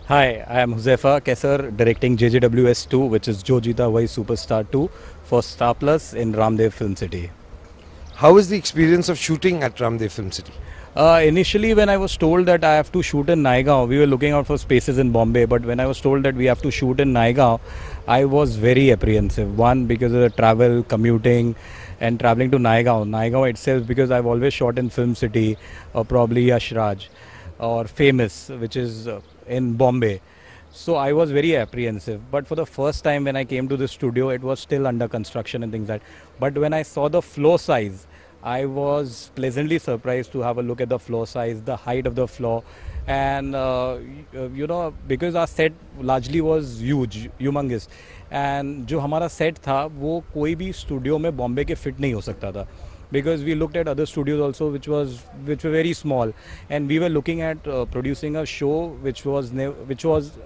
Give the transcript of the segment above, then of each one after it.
Hi, I am Huzaifa Kesar directing JJWS 2, which is Jo Jeeta Wahi Superstar 2 for Star Plus in Ramdev Film City. How is the experience of shooting at Ramdev Film City? Initially, when I was told that I have to shoot in Naigaon, we were looking out for spaces in Bombay. But when I was told that we have to shoot in Naigaon, I was very apprehensive. One, because of the travel, commuting, and traveling to Naigaon. Naigaon itself, because I've always shot in Film City, or probably Yash Raj, or Famous, which is in Bombay. So I was very apprehensive. But for the first time when I came to the studio, it was still under construction and things like that. But when I saw the floor size, I was pleasantly surprised to have a look at the floor size, the height of the floor, and because our set largely was huge, humongous, and जो हमारा set था वो कोई भी studio में बॉम्बे के fit नहीं हो सकता था, because we looked at other studios also which were very small, and we were looking at producing a show which was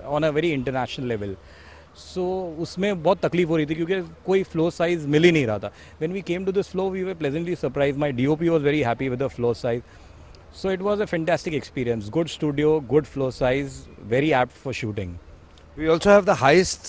on a very international level. सो उसमें बहुत तकलीफ हो रही थी क्योंकि कोई फ्लो साइज मिल ही नहीं रहा था. When we came to this flow we were pleasantly surprise. My DOP was very happy with the flow size. So it was a fantastic experience. Good studio, good flow size, very apt for shooting. We also have the highest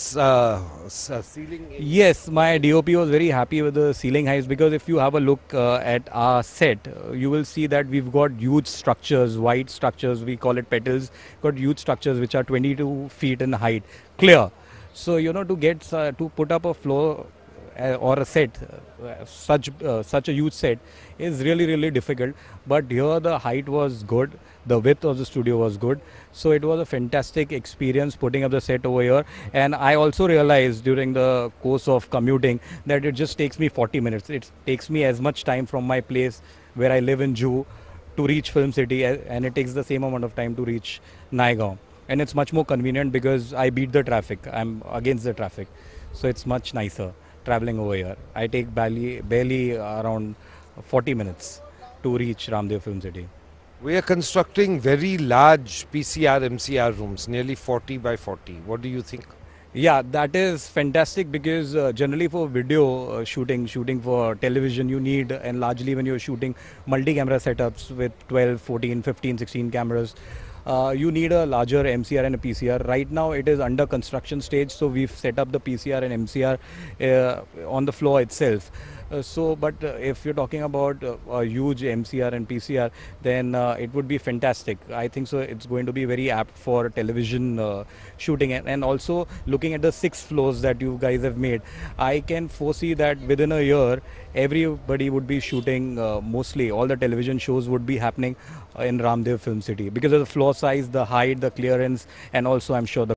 ceiling. Yes, my DOP was very happy with the ceiling heights, because if you have a look at our set, you will see that we've got huge structures, white structures, we call it petals, got huge structures which are 22 feet in height, clear. So to put up a floor or a set, such a huge set is really difficult. But here the height was good, the width of the studio was good, so it was a fantastic experience putting up the set over here. And I also realized during the course of commuting that it just takes me 40 minutes. It takes me as much time from my place where I live in Juhu to reach Film City, and it takes the same amount of time to reach Naigaon. And it's much more convenient because I beat the traffic. I'm against the traffic, so it's much nicer traveling over here. I take barely around 40 minutes to reach Ramdev Film City. We are constructing very large PCR MCR rooms, nearly 40 by 40. What do you think? Yeah, that is fantastic, because generally for video shooting for television, you need, and largely when you're shooting multi-camera setups with 12, 14, 15, 16 cameras, you need a larger MCR and a PCR. Right now it is under construction stage, so we've set up the PCR and MCR on the floor itself. But if you're talking about a huge MCR and PCR, then it would be fantastic. I think so. It's going to be very apt for television shooting, and also looking at the 6 floors that you guys have made, I can foresee that within a year, everybody would be shooting. Mostly all the television shows would be happening in Ramdev Film City because of the floor size, the height, the clearance, and also I'm sure the